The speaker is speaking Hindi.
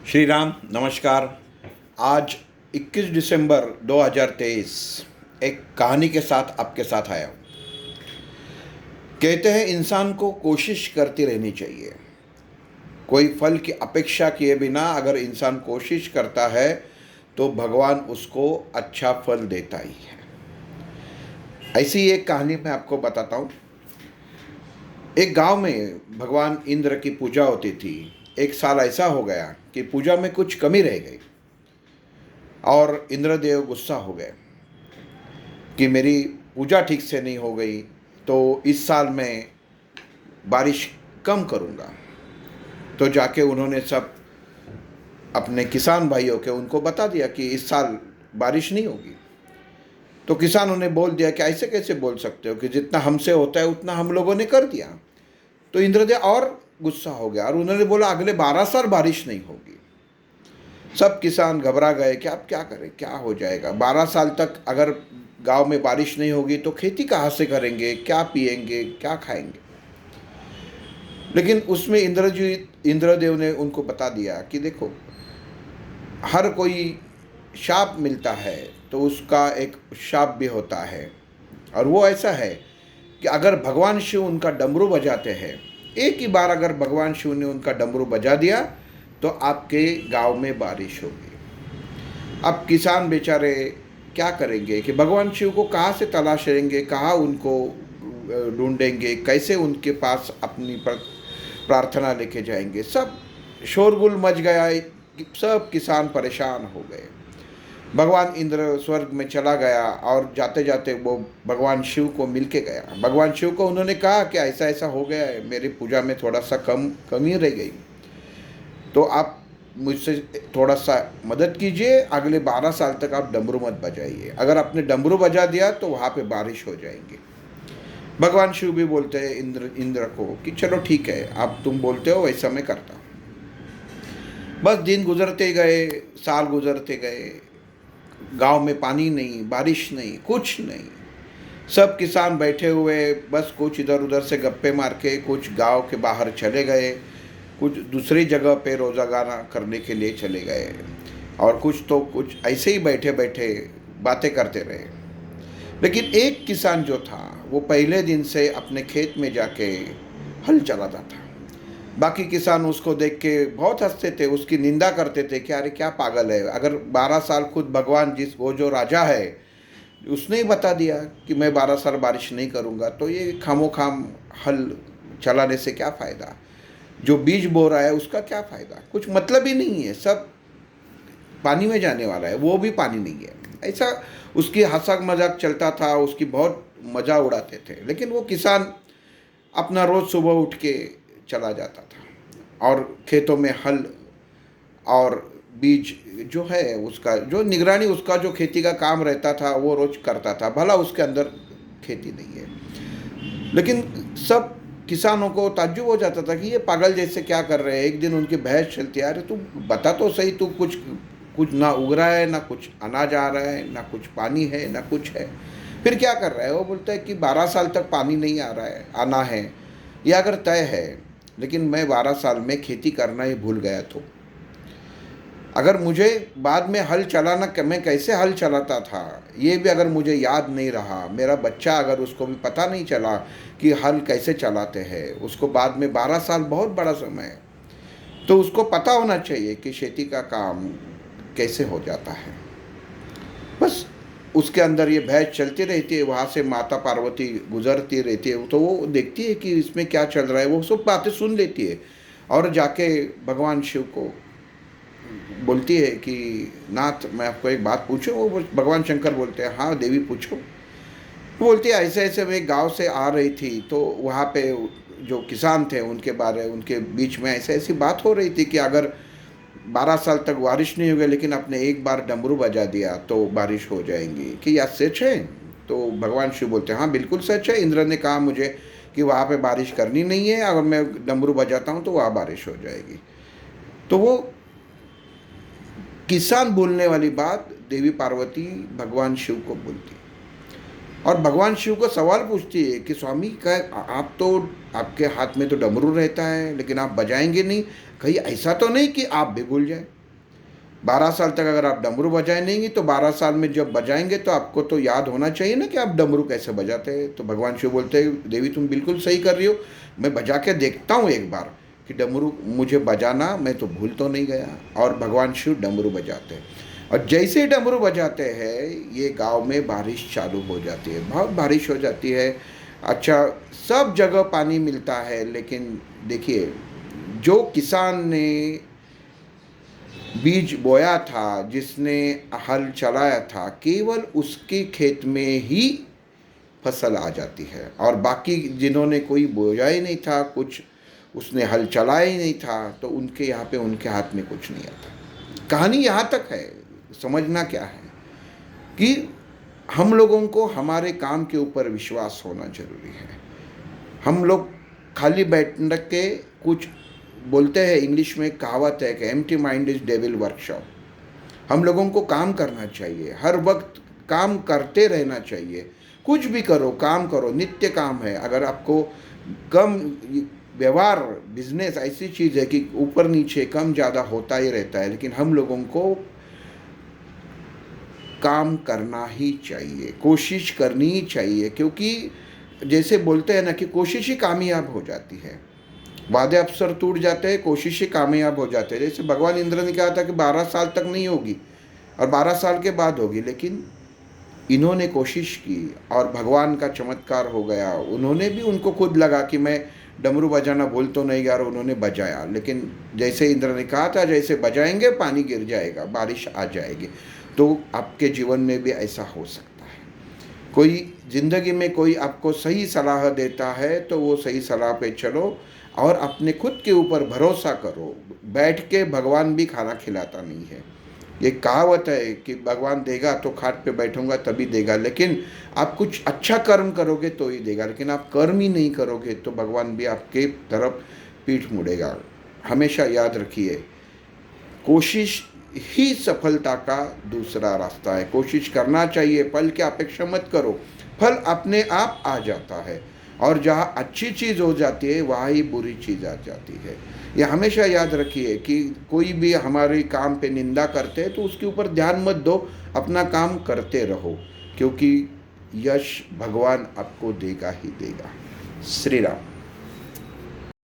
श्री राम नमस्कार। आज 21 दिसंबर 2023 एक कहानी के साथ आपके साथ आया हूँ। कहते हैं इंसान को कोशिश करती रहनी चाहिए। कोई फल की अपेक्षा किए बिना अगर इंसान कोशिश करता है तो भगवान उसको अच्छा फल देता ही है। ऐसी एक कहानी मैं आपको बताता हूँ। एक गांव में भगवान इंद्र की पूजा होती थी। एक साल ऐसा हो गया कि पूजा में कुछ कमी रह गई और इंद्रदेव गुस्सा हो गए कि मेरी पूजा ठीक से नहीं हो गई, तो इस साल मैं बारिश कम करूँगा। तो जाके उन्होंने सब अपने किसान भाइयों के उनको बता दिया कि इस साल बारिश नहीं होगी। तो किसानों ने बोल दिया कि ऐसे कैसे बोल सकते हो कि जितना हमसे होता है उतना हम लोगों ने कर दिया। तो इंद्रदेव और गुस्सा हो गया और उन्होंने बोला अगले 12 साल बारिश नहीं होगी। सब किसान घबरा गए कि अब क्या करें, क्या हो जाएगा। 12 साल तक अगर गांव में बारिश नहीं होगी तो खेती कहाँ से करेंगे, क्या पिएंगे, क्या खाएंगे। लेकिन उसमें इंद्रदेव ने उनको बता दिया कि देखो, हर कोई शाप मिलता है तो उसका एक शाप भी होता है। और वो ऐसा है कि अगर भगवान शिव उनका डमरू बजाते हैं, एक ही बार अगर भगवान शिव ने उनका डमरू बजा दिया तो आपके गांव में बारिश होगी। अब किसान बेचारे क्या करेंगे कि भगवान शिव को कहाँ से तलाशेंगे, कहाँ उनको ढूंढेंगे, कैसे उनके पास अपनी प्रार्थना लेके जाएंगे। सब शोरगुल मच गया, सब किसान परेशान हो गए। भगवान इंद्र स्वर्ग में चला गया और जाते जाते वो भगवान शिव को मिल के गया। भगवान शिव को उन्होंने कहा कि ऐसा ऐसा हो गया है, मेरी पूजा में थोड़ा सा कमी रह गई, तो आप मुझसे थोड़ा सा मदद कीजिए। अगले 12 साल तक आप डमरू मत बजाइए। अगर आपने डमरू बजा दिया तो वहाँ पे बारिश हो जाएगी। भगवान शिव भी बोलते हैं इंद्र को कि चलो ठीक है, आप तुम बोलते हो वैसा मैं करता हूँ। बस दिन गुजरते गए, साल गुजरते गए, गांव में पानी नहीं, बारिश नहीं, कुछ नहीं। सब किसान बैठे हुए, बस कुछ इधर उधर से गप्पे मार के कुछ गांव के बाहर चले गए, कुछ दूसरी जगह पे रोज़गार करने के लिए चले गए, और कुछ ऐसे ही बैठे बैठे बातें करते रहे। लेकिन एक किसान जो था वो पहले दिन से अपने खेत में जाके हल चलाता था। बाकी किसान उसको देख के बहुत हंसते थे, उसकी निंदा करते थे कि अरे क्या पागल है। अगर 12 साल खुद भगवान वो जो राजा है उसने ही बता दिया कि मैं 12 साल बारिश नहीं करूँगा, तो ये खामोखाम हल चलाने से क्या फ़ायदा। जो बीज बो रहा है उसका क्या फ़ायदा, कुछ मतलब ही नहीं है, सब पानी में जाने वाला है, वो भी पानी नहीं है। ऐसा उसकी हंसा मजाक चलता था, उसकी बहुत मज़ा उड़ाते थे। लेकिन वो किसान अपना रोज़ सुबह उठ के चला जाता था और खेतों में हल और बीज जो है उसका जो निगरानी, उसका जो खेती का काम रहता था वो रोज़ करता था। भला उसके अंदर खेती नहीं है। लेकिन सब किसानों को ताज्जुब हो जाता था कि ये पागल जैसे क्या कर रहे हैं। एक दिन उनकी बहस चलती है, अरे तू बता तो सही, तू कुछ कुछ ना उग रहा है, ना कुछ अनाज आ रहा है, ना कुछ पानी है, ना कुछ है, फिर क्या कर रहा है। वो बोलता है कि 12 साल तक पानी नहीं आ रहा है, आना है, यह अगर तय है, लेकिन मैं 12 साल में खेती करना ही भूल गया। तो अगर मुझे बाद में हल चलाना, मैं कैसे हल चलाता था ये भी अगर मुझे याद नहीं रहा, मेरा बच्चा अगर उसको भी पता नहीं चला कि हल कैसे चलाते हैं, उसको बाद में 12 साल बहुत बड़ा समय है, तो उसको पता होना चाहिए कि खेती का काम कैसे हो जाता है। बस उसके अंदर ये बहस चलती रहती है। वहाँ से माता पार्वती गुजरती रहती है, तो वो देखती है कि इसमें क्या चल रहा है, वो सब बातें सुन लेती है और जाके भगवान शिव को बोलती है कि नाथ, मैं आपको एक बात पूछूं। वो भगवान शंकर बोलते हैं, हाँ देवी पूछो। वो बोलती है, ऐसे ऐसे मैं गांव से आ रही थी, तो वहाँ पे जो किसान थे उनके बीच में ऐसे ऐसी बात हो रही थी कि अगर 12 साल तक बारिश नहीं होगी, लेकिन आपने एक बार डमरू बजा दिया तो बारिश हो जाएंगी, कि यह सच है। तो भगवान शिव बोलते हैं, हाँ बिल्कुल सच है। इंद्र ने कहा मुझे कि वहाँ पे बारिश करनी नहीं है, अगर मैं डमरू बजाता हूँ तो वहाँ बारिश हो जाएगी। तो वो किसान बोलने वाली बात देवी पार्वती भगवान शिव को बोलती। और भगवान शिव को सवाल पूछती है कि स्वामी का आप तो, आपके हाथ में तो डमरू रहता है लेकिन आप बजाएंगे नहीं, कहीं ऐसा तो नहीं कि आप भी भूल जाए? 12 साल तक अगर आप डमरू बजाए नहीं तो 12 साल में जब बजाएंगे तो आपको तो याद होना चाहिए ना कि आप डमरू कैसे बजाते हैं। तो भगवान शिव बोलते हैं देवी तुम बिल्कुल सही कर रही हो, मैं बजा के देखता हूँ एक बार कि डमरू मुझे बजाना, मैं तो भूल तो नहीं गया। और भगवान शिव डमरू बजाते हैं और जैसे ही डमरू बजाते हैं ये गांव में बारिश चालू हो जाती है, बहुत बारिश हो जाती है। अच्छा, सब जगह पानी मिलता है, लेकिन देखिए जो किसान ने बीज बोया था, जिसने हल चलाया था, केवल उसके खेत में ही फसल आ जाती है और बाकी जिन्होंने कोई बोया ही नहीं था, कुछ उसने हल चलाया ही नहीं था, तो उनके यहाँ पे उनके हाथ में कुछ नहीं आता। कहानी यहाँ तक है। समझना क्या है कि हम लोगों को हमारे काम के ऊपर विश्वास होना जरूरी है। हम लोग खाली बैठ के कुछ बोलते हैं, इंग्लिश में कहावत है कि empty mind is devil workshop. हम लोगों को काम करना चाहिए, हर वक्त काम करते रहना चाहिए। कुछ भी करो, काम करो, नित्य काम है। अगर आपको कम व्यवहार, बिजनेस ऐसी चीज़ है कि ऊपर नीचे कम ज़्यादा होता ही रहता है, लेकिन हम लोगों को काम करना ही चाहिए, कोशिश करनी ही चाहिए। क्योंकि जैसे बोलते हैं ना कि कोशिश ही कामयाब हो जाती है। वादे अफसर टूट जाते हैं, कोशिशें कामयाब हो जाते हैं। जैसे भगवान इंद्र ने कहा था कि 12 साल तक नहीं होगी और 12 साल के बाद होगी, लेकिन इन्होंने कोशिश की और भगवान का चमत्कार हो गया। उन्होंने भी, उनको खुद लगा कि मैं डमरू बजाना भूल तो नहीं गया, और उन्होंने बजाया। लेकिन जैसे इंद्र ने कहा था, जैसे बजाएंगे पानी गिर जाएगा, बारिश आ जाएगी। तो आपके जीवन में भी ऐसा हो सकता है। कोई ज़िंदगी में कोई आपको सही सलाह देता है तो वो सही सलाह पे चलो और अपने खुद के ऊपर भरोसा करो। बैठ के भगवान भी खाना खिलाता नहीं है। ये कहावत है कि भगवान देगा तो खाट पे बैठूंगा तभी देगा, लेकिन आप कुछ अच्छा कर्म करोगे तो ही देगा। लेकिन आप कर्म ही नहीं करोगे तो भगवान भी आपके तरफ पीठ मुड़ेगा। हमेशा याद रखिए, कोशिश ही सफलता का दूसरा रास्ता है। कोशिश करना चाहिए, फल की अपेक्षा मत करो, फल अपने आप आ जाता है। और जहाँ अच्छी चीज़ हो जाती है वहाँ ही बुरी चीज़ आ जाती है। ये हमेशा याद रखिए कि कोई भी हमारे काम पे निंदा करते हैं तो उसके ऊपर ध्यान मत दो, अपना काम करते रहो, क्योंकि यश भगवान आपको देगा ही देगा। श्री राम।